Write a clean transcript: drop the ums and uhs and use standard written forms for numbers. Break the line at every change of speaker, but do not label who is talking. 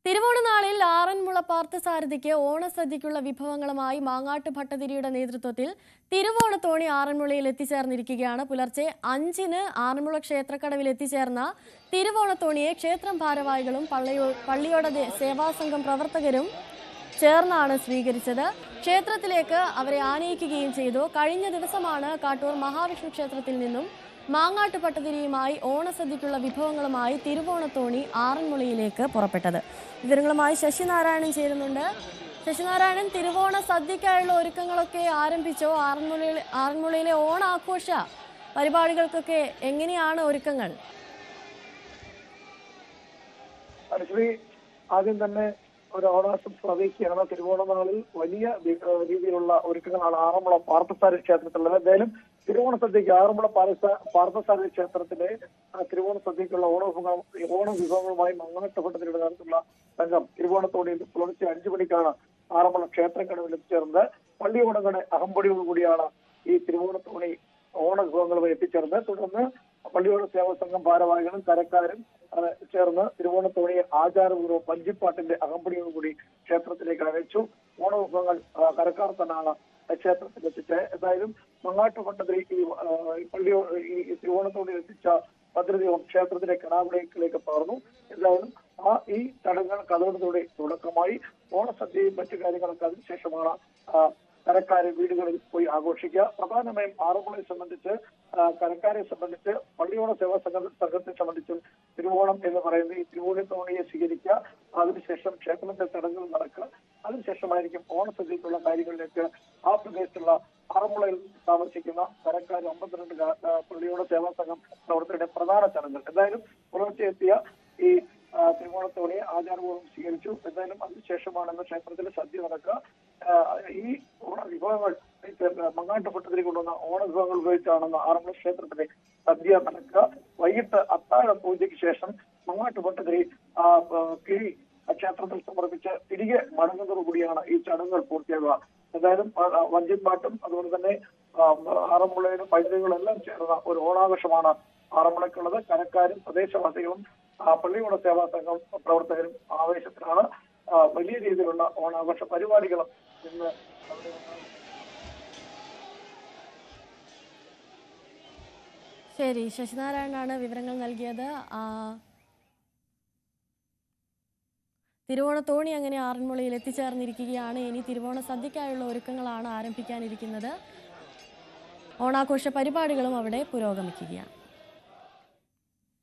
തിരുവോണനാളിൽ ആറന്മുള പാർത്ഥസാരഥിക്ക് ഓണസദ്യയ്ക്കുള്ള വിഭവങ്ങളുമായി മാങ്ങാട്ട് ഭട്ടതിരിയുടെ നേതൃത്വത്തിൽ തിരുവോണത്തോണി ആറന്മുളയിൽ എത്തിച്ചേർന്നിരിക്കുകയാണ്. പുലർച്ചെ 5-ന് ആറന്മുള ക്ഷേത്രക്കടവിൽ എത്തിച്ചേർന്ന തിരുവോണത്തോണിയെ ക്ഷേത്രം ഭാരവാഹികളും പള്ളിയോട സേവാസംഘം പ്രവർത്തകരും ചേർന്നാണ് സ്വീകരിച്ചത്. ക്ഷേത്രത്തിലേക്ക് അവരെ ആനയിക്കുകയും ചെയ്തു. കഴിഞ്ഞ ദിവസമാണ് കാട്ടൂർ മഹാവിഷ്ണു ക്ഷേത്രത്തിൽ നിന്നും മാങ്ങാട്ട് ഭട്ടതിരിയുമായി ഓണസദ്യയ്ക്കുള്ള വിഭവങ്ങളുമായി തിരുവോണത്തോണി ആറന്മുളയിലേക്ക് പുറപ്പെട്ടത്. വിവരങ്ങളുമായി ശശിനാരായണൻ ചേരുന്നുണ്ട്. ശശിനാരായണൻ, തിരുവോണ സദ്യക്കായുള്ള ഒരുക്കങ്ങളൊക്കെ ആരംഭിച്ചോ? ആറന്മുളയിലെ ഓണാഘോഷ പരിപാടികൾക്കൊക്കെ എങ്ങനെയാണ് ഒരുക്കങ്ങൾ?
ആദ്യം തന്നെ ഒരു ഓണാശംസ അറിയിക്കുകയാണ്. തിരുവോണനാളിൽ വലിയ രീതിയിലുള്ള ഒരുക്കങ്ങളാണ് ആറന്മുള പാർത്ഥസാരഥി ക്ഷേത്രത്തിലുള്ളത്. എന്തായാലും തിരുവോണ സദ്യക്ക് ആറന്മുള പാർത്ഥസാരഥി ക്ഷേത്രത്തിലെ തിരുവോണ സദ്യക്കുള്ള ഓണ വിഭവങ്ങളുമായി മാങ്ങാട്ട് ഭട്ടതിരിയുടെ നേതൃത്വത്തിലുള്ള സംഘം തിരുവോണത്തോണിയിൽ പുലർച്ചെ 5 മണിക്കാണ് ആറന്മുള ക്ഷേത്രക്കടവിൽ എത്തിച്ചേർന്നത്. പള്ളിയോടങ്ങളുടെ അകമ്പടിയോടുകൂടിയാണ് ഈ തിരുവോണത്തോണി ഓണ വിഭവങ്ങളുമായി എത്തിച്ചേർന്നത്. തുടർന്ന് പള്ളിയോട സേവാ സംഘം ഭാരവാഹികളും കരക്കാരും ചേർന്ന് തിരുവോണത്തോണിയെ ആചാരപൂർവ്വം വഞ്ചിപ്പാട്ടിന്റെ അകമ്പടിയോടുകൂടി ക്ഷേത്രത്തിലേക്ക് അയച്ചു. ഓണവിഭവങ്ങൾ കരക്കാർ തന്നെയാണ് ക്ഷേത്രത്തിൽ എത്തിച്ചത്. എന്തായാലും മാങ്ങാട്ട് ഭട്ടതിരി ഈ തിരുവോണത്തോണിയിൽ എത്തിച്ച ഭദ്രദൈവം ക്ഷേത്രത്തിലെ കടാവിളക്കിലേക്ക് പകർന്നു. എന്തായാലും ഈ ചടങ്ങുകൾക്ക് അതോടുകൂടി തുടക്കമായി. ഓണസദ്യയും മറ്റു കാര്യങ്ങളൊക്കെ അതിനുശേഷമാണ് കരക്കാരെ വീടുകളിൽ പോയി ആഘോഷിക്കുക. പ്രധാനമായും ആറന്മുളയെ സംബന്ധിച്ച്, കരക്കാരെ സംബന്ധിച്ച്, പള്ളിയോട സേവാ സംഘത്തെ സംബന്ധിച്ചും തിരുവോണം എന്ന് പറയുന്നത് ഈ തിരുവോണത്തോണിയെ സ്വീകരിക്കുക, അതിനുശേഷം ക്ഷേത്രത്തെ ചടങ്ങുകൾ നടക്കുക, അതിനുശേഷമായിരിക്കും ഓണസദ്യക്കുള്ള കാര്യങ്ങളിലേക്ക് ആ പ്രദേശത്തുള്ള ആറന്മുളയിൽ താമസിക്കുന്ന കരക്കാർ 52 പള്ളിയോട സേവാ സംഘം പ്രവർത്തകരുടെ പ്രധാന ചടങ്ങുകൾ. എന്തായാലും പുലർച്ചെ എത്തിയ ഈ തിരുവോണത്തോണിയെ ആചാരപൂർവ്വം സ്വീകരിച്ചു. എന്തായാലും അതിനുശേഷമാണ് ക്ഷേത്രത്തിൽ സദ്യ നടക്കുക. ഈ ഓണവിഭവങ്ങൾ മാങ്ങാട്ട് ഭട്ടതിരി കൊണ്ടുവന്ന ഓണവിഭവങ്ങൾ ഉപയോഗിച്ചാണെന്ന് ആറന്മുള ക്ഷേത്രത്തിലെ സദ്യ നടക്കുക. വൈകിട്ട് അത്താഴ പൂജയ്ക്ക് ശേഷം മാങ്ങാട്ട് ഭട്ടതിരി കിഴി ക്ഷേത്രത്തിൽ സമർപ്പിച്ച് തിരികെ മടങ്ങുന്നതോടുകൂടിയാണ് ഈ ചടങ്ങുകൾ പൂർത്തിയാകുക. എന്തായാലും വഞ്ചിപ്പാട്ടും അതുപോലെ തന്നെ ആറന്മുളയിലെ പൈതൃകളെല്ലാം ചേർന്ന ഒരു ഓണാഘോഷമാണ് ആറന്മുളയ്ക്കുള്ളത്. കരക്കാരും പ്രദേശവാസികളും പള്ളിയോട സേവാ സംഘം പ്രവർത്തകരും ആവേശത്തിലാണ്. വലിയ രീതിയിലുള്ള ഓണാഘോഷ പരിപാടികളും ഇന്ന്.
ശരി, ശശിനാരായണനാണ് വിവരങ്ങൾ നൽകിയത്. തിരുവോണത്തോണി അങ്ങനെ ആറന്മുളയിൽ എത്തിച്ചേർന്നിരിക്കുകയാണ്. ഇനി തിരുവോണ സദ്യക്കായുള്ള ഒരുക്കങ്ങളാണ് ആരംഭിക്കാനിരിക്കുന്നത്. ഓണാഘോഷ പരിപാടികളും അവിടെ പുരോഗമിക്കുകയാണ്.